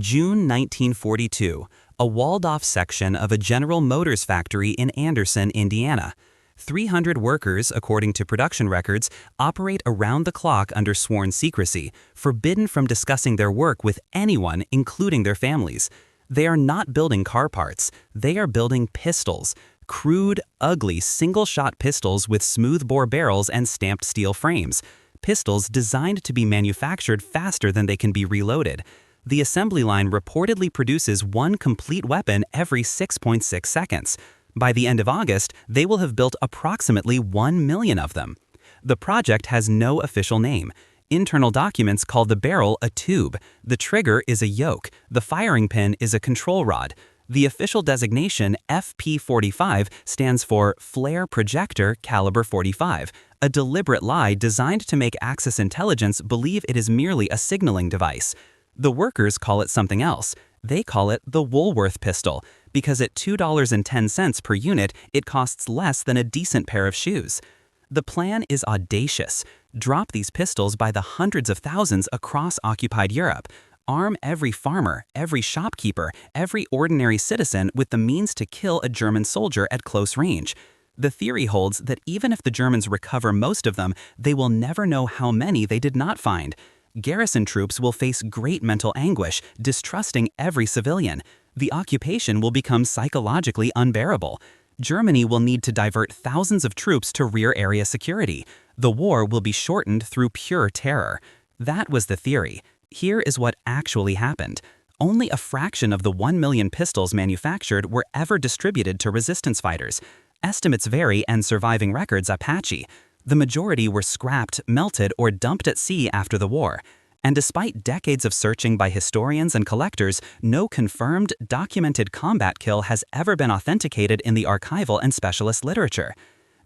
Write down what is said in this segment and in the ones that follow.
June 1942, a walled-off section of a General Motors factory in Anderson, Indiana. 300 workers, according to production records, operate around the clock under sworn secrecy, forbidden from discussing their work with anyone, including their families. They are not building car parts, they are building pistols. Crude, ugly, single-shot pistols with smooth-bore barrels and stamped steel frames. Pistols designed to be manufactured faster than they can be reloaded. The assembly line reportedly produces one complete weapon every 6.6 seconds. By the end of August, they will have built approximately 1 million of them. The project has no official name. Internal documents call the barrel a tube, the trigger is a yoke, the firing pin is a control rod. The official designation FP-45 stands for Flare Projector Caliber 45, a deliberate lie designed to make Axis intelligence believe it is merely a signaling device. The workers call it something else. They call it the Woolworth pistol, because at $2.10 per unit, it costs less than a decent pair of shoes. The plan is audacious. Drop these pistols by the hundreds of thousands across occupied Europe. Arm every farmer, every shopkeeper, every ordinary citizen with the means to kill a German soldier at close range. The theory holds that even if the Germans recover most of them, they will never know how many they did not find. Garrison troops will face great mental anguish, distrusting every civilian. The occupation will become psychologically unbearable. Germany will need to divert thousands of troops to rear area security. The war will be shortened through pure terror. That was the theory. Here is what actually happened. Only a fraction of the 1 million pistols manufactured were ever distributed to resistance fighters. Estimates vary and surviving records are patchy. The majority were scrapped, melted, or dumped at sea after the war. And despite decades of searching by historians and collectors, no confirmed, documented combat kill has ever been authenticated in the archival and specialist literature.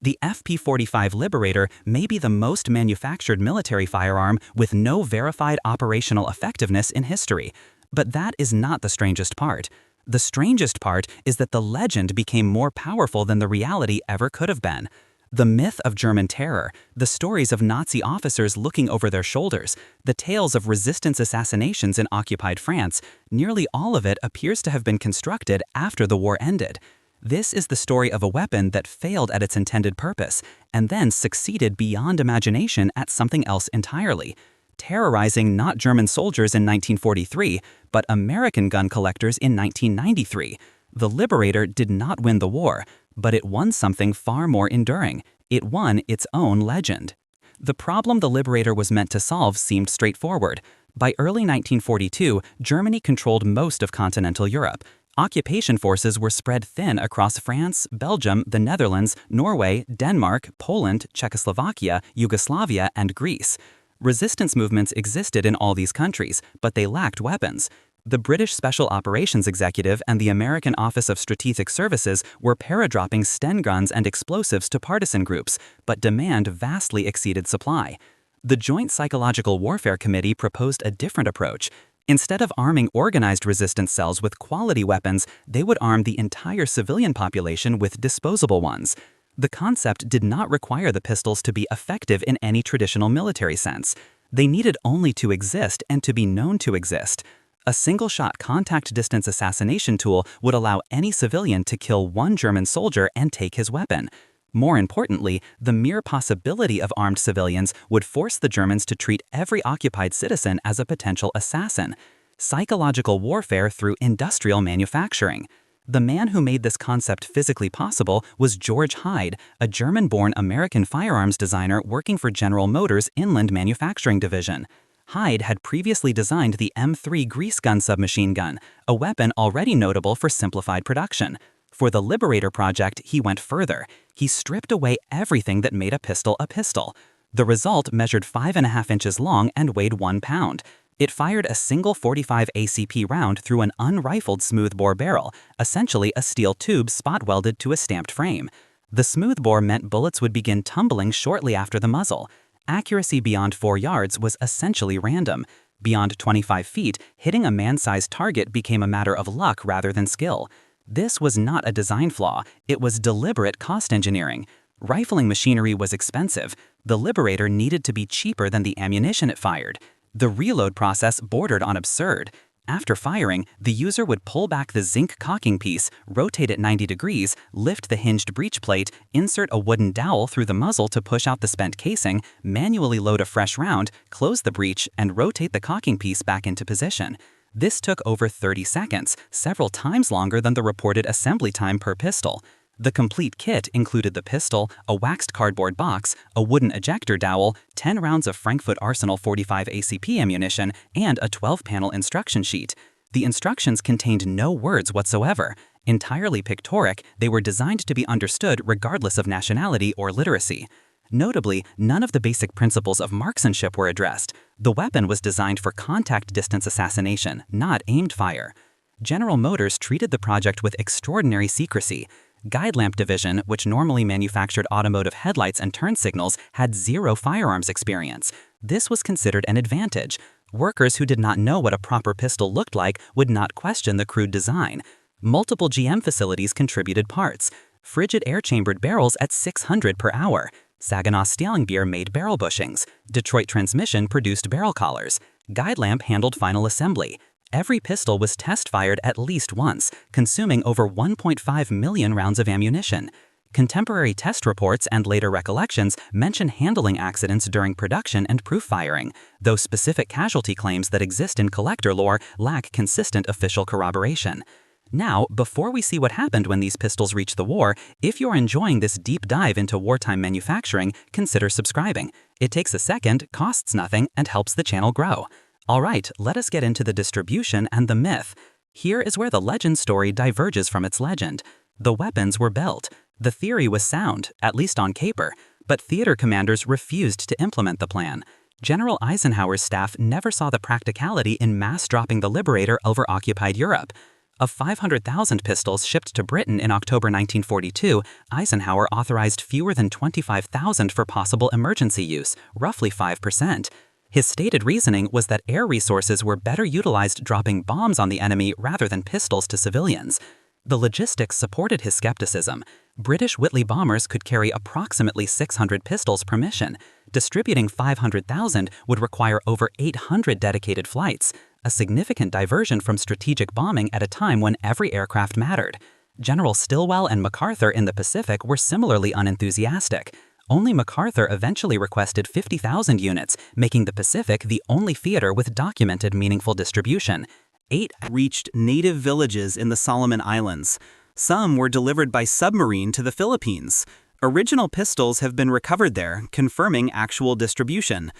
The FP-45 Liberator may be the most manufactured military firearm with no verified operational effectiveness in history. But that is not the strangest part. The strangest part is that the legend became more powerful than the reality ever could have been. The myth of German terror, the stories of Nazi officers looking over their shoulders, the tales of resistance assassinations in occupied France, nearly all of it appears to have been constructed after the war ended. This is the story of a weapon that failed at its intended purpose, and then succeeded beyond imagination at something else entirely, terrorizing not German soldiers in 1943, but American gun collectors in 1993. The Liberator did not win the war, but it won something far more enduring. It won its own legend. The problem the Liberator was meant to solve seemed straightforward. By early 1942, Germany controlled most of continental Europe. Occupation forces were spread thin across France, Belgium, the Netherlands, Norway, Denmark, Poland, Czechoslovakia, Yugoslavia, and Greece. Resistance movements existed in all these countries, but they lacked weapons. The British Special Operations Executive and the American Office of Strategic Services were paradropping Sten guns and explosives to partisan groups, but demand vastly exceeded supply. The Joint Psychological Warfare Committee proposed a different approach. Instead of arming organized resistance cells with quality weapons, they would arm the entire civilian population with disposable ones. The concept did not require the pistols to be effective in any traditional military sense. They needed only to exist and to be known to exist. A single-shot contact-distance assassination tool would allow any civilian to kill one German soldier and take his weapon. More importantly, the mere possibility of armed civilians would force the Germans to treat every occupied citizen as a potential assassin. Psychological warfare through industrial manufacturing. The man who made this concept physically possible was George Hyde, a German-born American firearms designer working for General Motors' Inland Manufacturing Division. Hyde had previously designed the M3 grease gun submachine gun, a weapon already notable for simplified production. For the Liberator project, he went further. He stripped away everything that made a pistol a pistol. The result measured 5.5 inches long and weighed 1 pound. It fired a single .45 ACP round through an unrifled smoothbore barrel, essentially a steel tube spot-welded to a stamped frame. The smoothbore meant bullets would begin tumbling shortly after the muzzle. Accuracy beyond 4 yards was essentially random. Beyond 25 feet, hitting a man-sized target became a matter of luck rather than skill. This was not a design flaw, it was deliberate cost engineering. Rifling machinery was expensive. The Liberator needed to be cheaper than the ammunition it fired. The reload process bordered on absurd. After firing, the user would pull back the zinc cocking piece, rotate it 90 degrees, lift the hinged breech plate, insert a wooden dowel through the muzzle to push out the spent casing, manually load a fresh round, close the breech, and rotate the cocking piece back into position. This took over 30 seconds, several times longer than the reported assembly time per pistol. The complete kit included the pistol, a waxed cardboard box, a wooden ejector dowel, 10 rounds of Frankfurt Arsenal 45 ACP ammunition, and a 12-panel instruction sheet. The instructions contained no words whatsoever. Entirely pictoric, they were designed to be understood regardless of nationality or literacy. Notably, none of the basic principles of marksmanship were addressed. The weapon was designed for contact distance assassination, not aimed fire. General Motors treated the project with extraordinary secrecy. Guide Lamp Division, which normally manufactured automotive headlights and turn signals, had zero firearms experience. This was considered an advantage. Workers who did not know what a proper pistol looked like would not question the crude design. Multiple GM facilities contributed parts. Frigid air-chambered barrels at 600 per hour. Saginaw Stalingear made barrel bushings. Detroit Transmission produced barrel collars. Guide Lamp handled final assembly. Every pistol was test-fired at least once, consuming over 1.5 million rounds of ammunition. Contemporary test reports and later recollections mention handling accidents during production and proof firing, though specific casualty claims that exist in collector lore lack consistent official corroboration. Now, before we see what happened when these pistols reached the war, if you're enjoying this deep dive into wartime manufacturing, consider subscribing. It takes a second, costs nothing, and helps the channel grow. Alright, let us get into the distribution and the myth. Here is where the legend story diverges from its legend. The weapons were built. The theory was sound, at least on paper, but theater commanders refused to implement the plan. General Eisenhower's staff never saw the practicality in mass dropping the Liberator over occupied Europe. Of 500,000 pistols shipped to Britain in October 1942, Eisenhower authorized fewer than 25,000 for possible emergency use, roughly 5%. His stated reasoning was that air resources were better utilized dropping bombs on the enemy rather than pistols to civilians. The logistics supported his skepticism. British Whitley bombers could carry approximately 600 pistols per mission. Distributing 500,000 would require over 800 dedicated flights, a significant diversion from strategic bombing at a time when every aircraft mattered. General Stilwell and MacArthur in the Pacific were similarly unenthusiastic. Only MacArthur eventually requested 50,000 units, making the Pacific the only theater with documented meaningful distribution. 8 reached native villages in the Solomon Islands. Some were delivered by submarine to the Philippines. Original pistols have been recovered there, confirming actual distribution.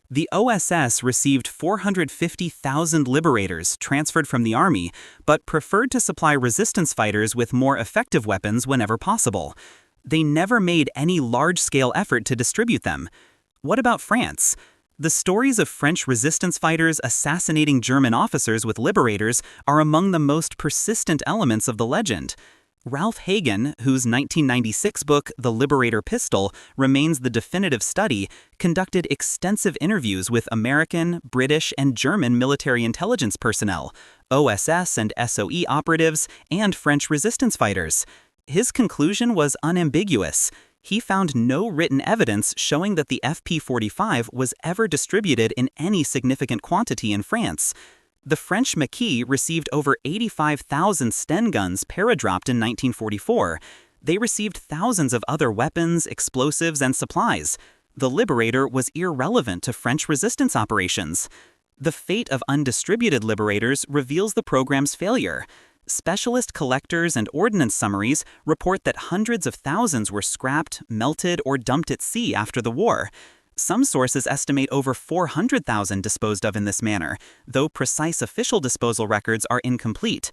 The OSS received 450,000 Liberators transferred from the Army, but preferred to supply resistance fighters with more effective weapons whenever possible. They never made any large-scale effort to distribute them. What about France? The stories of French resistance fighters assassinating German officers with Liberators are among the most persistent elements of the legend. Ralph Hagen, whose 1996 book, The Liberator Pistol, remains the definitive study, conducted extensive interviews with American, British, and German military intelligence personnel, OSS and SOE operatives, and French resistance fighters. His conclusion was unambiguous. He found no written evidence showing that the FP-45 was ever distributed in any significant quantity in France. The French Maquis received over 85,000 Sten guns paradropped in 1944. They received thousands of other weapons, explosives, and supplies. The Liberator was irrelevant to French resistance operations. The fate of undistributed Liberators reveals the program's failure. Specialist collectors and ordnance summaries report that hundreds of thousands were scrapped, melted, or dumped at sea after the war. Some sources estimate over 400,000 disposed of in this manner, though precise official disposal records are incomplete.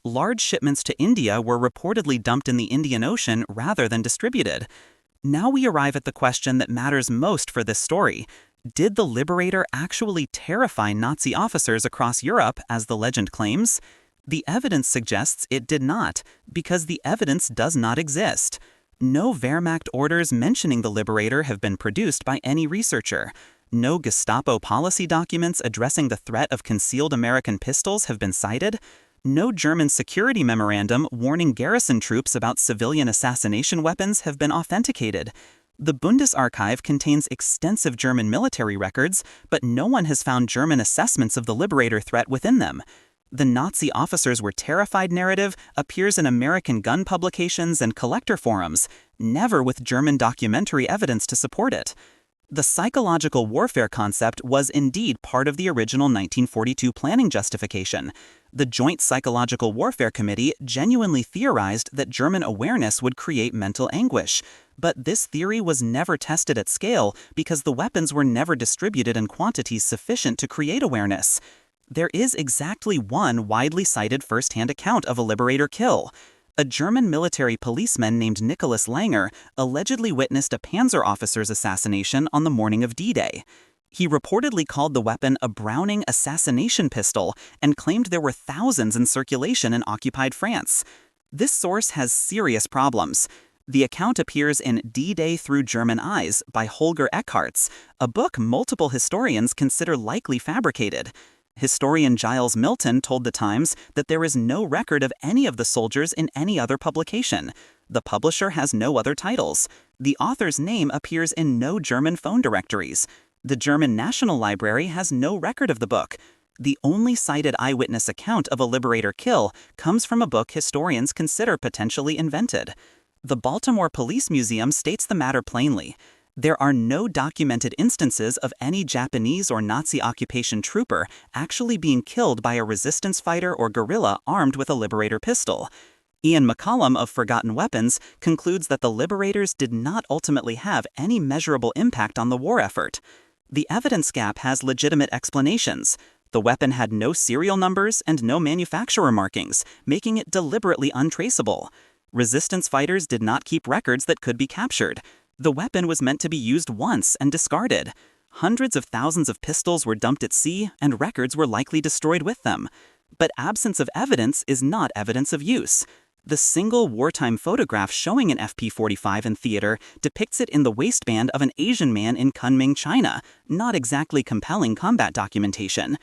Large shipments to India were reportedly dumped in the Indian Ocean rather than distributed. Now we arrive at the question that matters most for this story. Did the Liberator actually terrify Nazi officers across Europe, as the legend claims? The evidence suggests it did not, because the evidence does not exist. No Wehrmacht orders mentioning the Liberator have been produced by any researcher. No Gestapo policy documents addressing the threat of concealed American pistols have been cited. No German security memorandum warning garrison troops about civilian assassination weapons have been authenticated. The Bundesarchiv contains extensive German military records, but no one has found German assessments of the Liberator threat within them. The Nazi officers were terrified narrative appears in American gun publications and collector forums, never with German documentary evidence to support it. The psychological warfare concept was indeed part of the original 1942 planning justification. The Joint Psychological Warfare Committee genuinely theorized that German awareness would create mental anguish. But this theory was never tested at scale because the weapons were never distributed in quantities sufficient to create awareness. There is exactly one widely cited first-hand account of a Liberator kill. A German military policeman named Nicholas Langer allegedly witnessed a Panzer officer's assassination on the morning of D-Day. He reportedly called the weapon a Browning assassination pistol and claimed there were thousands in circulation in occupied France. This source has serious problems. The account appears in D-Day Through German Eyes by Holger Eckhartz, a book multiple historians consider likely fabricated. Historian Giles Milton told The Times that there is no record of any of the soldiers in any other publication. The publisher has no other titles. The author's name appears in no German phone directories. The German National Library has no record of the book. The only cited eyewitness account of a Liberator kill comes from a book historians consider potentially invented. The Baltimore Police Museum states the matter plainly. There are no documented instances of any Japanese or Nazi occupation trooper actually being killed by a resistance fighter or guerrilla armed with a Liberator pistol. Ian McCollum of Forgotten Weapons concludes that the Liberators did not ultimately have any measurable impact on the war effort. The evidence gap has legitimate explanations. The weapon had no serial numbers and no manufacturer markings, making it deliberately untraceable. Resistance fighters did not keep records that could be captured. The weapon was meant to be used once and discarded. Hundreds of thousands of pistols were dumped at sea, and records were likely destroyed with them. But absence of evidence is not evidence of use. The single wartime photograph showing an FP-45 in theater depicts it in the waistband of an Asian man in Kunming, China, not exactly compelling combat documentation.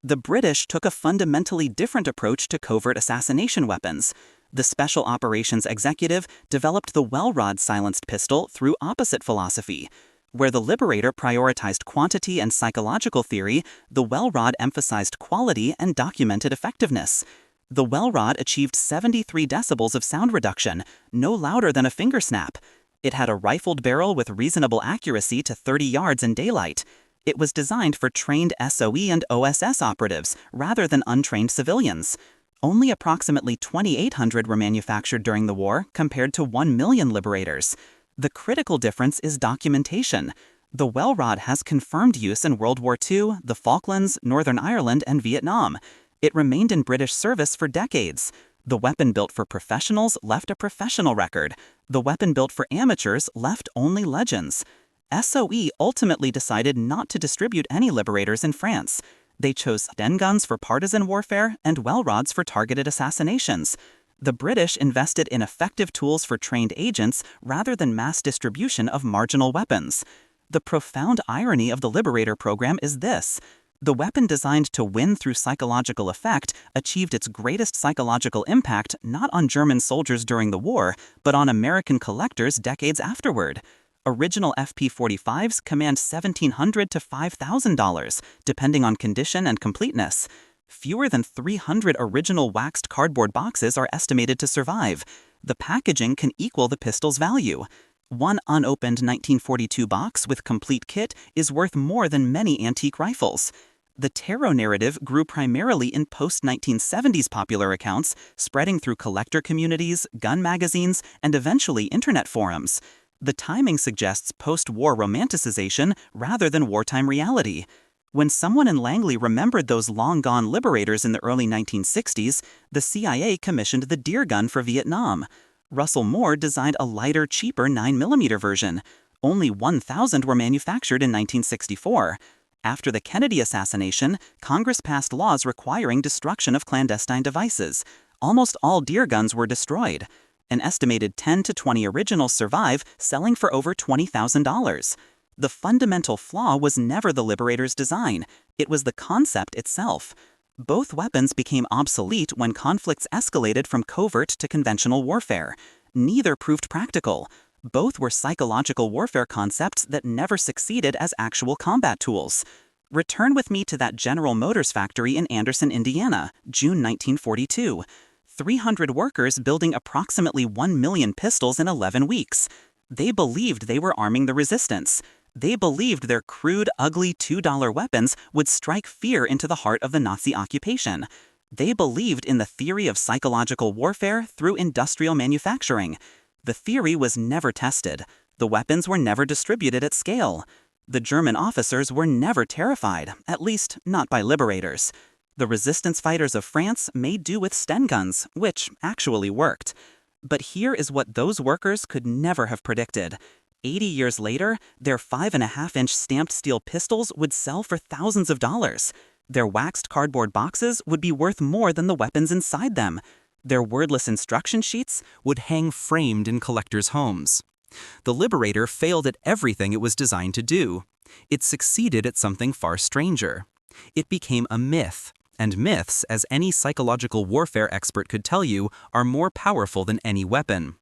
The British took a fundamentally different approach to covert assassination weapons. The Special Operations Executive developed the well-rod silenced pistol through opposite philosophy. Where the Liberator prioritized quantity and psychological theory, the well-rod emphasized quality and documented effectiveness. The well-rod achieved 73 decibels of sound reduction, no louder than a finger snap. It had a rifled barrel with reasonable accuracy to 30 yards in daylight. It was designed for trained SOE and OSS operatives rather than untrained civilians. Only approximately 2,800 were manufactured during the war, compared to 1 million Liberators. The critical difference is documentation. The well-rod has confirmed use in World War II, the Falklands, Northern Ireland, and Vietnam. It remained in British service for decades. The weapon built for professionals left a professional record. The weapon built for amateurs left only legends. SOE ultimately decided not to distribute any Liberators in France. They chose den guns for partisan warfare and well rods for targeted assassinations. The British invested in effective tools for trained agents rather than mass distribution of marginal weapons. The profound irony of the Liberator program is this. The weapon designed to win through psychological effect achieved its greatest psychological impact not on German soldiers during the war, but on American collectors decades afterward. Original FP-45s command $1,700 to $5,000, depending on condition and completeness. Fewer than 300 original waxed cardboard boxes are estimated to survive. The packaging can equal the pistol's value. One unopened 1942 box with complete kit is worth more than many antique rifles. The Tarot narrative grew primarily in post-1970s popular accounts, spreading through collector communities, gun magazines, and eventually internet forums. The timing suggests post-war romanticization rather than wartime reality. When someone in Langley remembered those long-gone Liberators in the early 1960s, the CIA commissioned the Deer gun for Vietnam. Russell Moore designed a lighter, cheaper 9mm version. Only 1,000 were manufactured in 1964. After the Kennedy assassination, Congress passed laws requiring destruction of clandestine devices. Almost all Deer guns were destroyed. An estimated 10 to 20 originals survive, selling for over $20,000. The fundamental flaw was never the Liberator's design. It was the concept itself. Both weapons became obsolete when conflicts escalated from covert to conventional warfare. Neither proved practical. Both were psychological warfare concepts that never succeeded as actual combat tools. Return with me to that General Motors factory in Anderson, Indiana, June 1942. 300 workers building approximately 1 million pistols in 11 weeks. They believed they were arming the resistance. They believed their crude, ugly $2 weapons would strike fear into the heart of the Nazi occupation. They believed in the theory of psychological warfare through industrial manufacturing. The theory was never tested. The weapons were never distributed at scale. The German officers were never terrified, at least not by liberators. The resistance fighters of France made do with Sten guns, which actually worked. But here is what those workers could never have predicted. 80 years later, their 5.5-inch stamped steel pistols would sell for thousands of dollars. Their waxed cardboard boxes would be worth more than the weapons inside them. Their wordless instruction sheets would hang framed in collectors' homes. The Liberator failed at everything it was designed to do. It succeeded at something far stranger. It became a myth, and myths, as any psychological warfare expert could tell you, are more powerful than any weapon.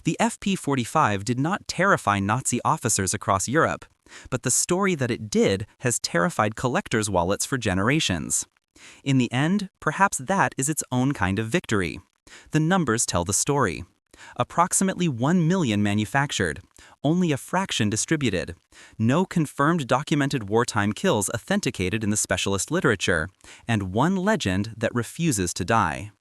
The FP-45 did not terrify Nazi officers across Europe, but the story that it did has terrified collectors' wallets for generations. In the end, perhaps that is its own kind of victory. The numbers tell the story. Approximately 1 million manufactured, only a fraction distributed, no confirmed documented wartime kills authenticated in the specialist literature, and one legend that refuses to die.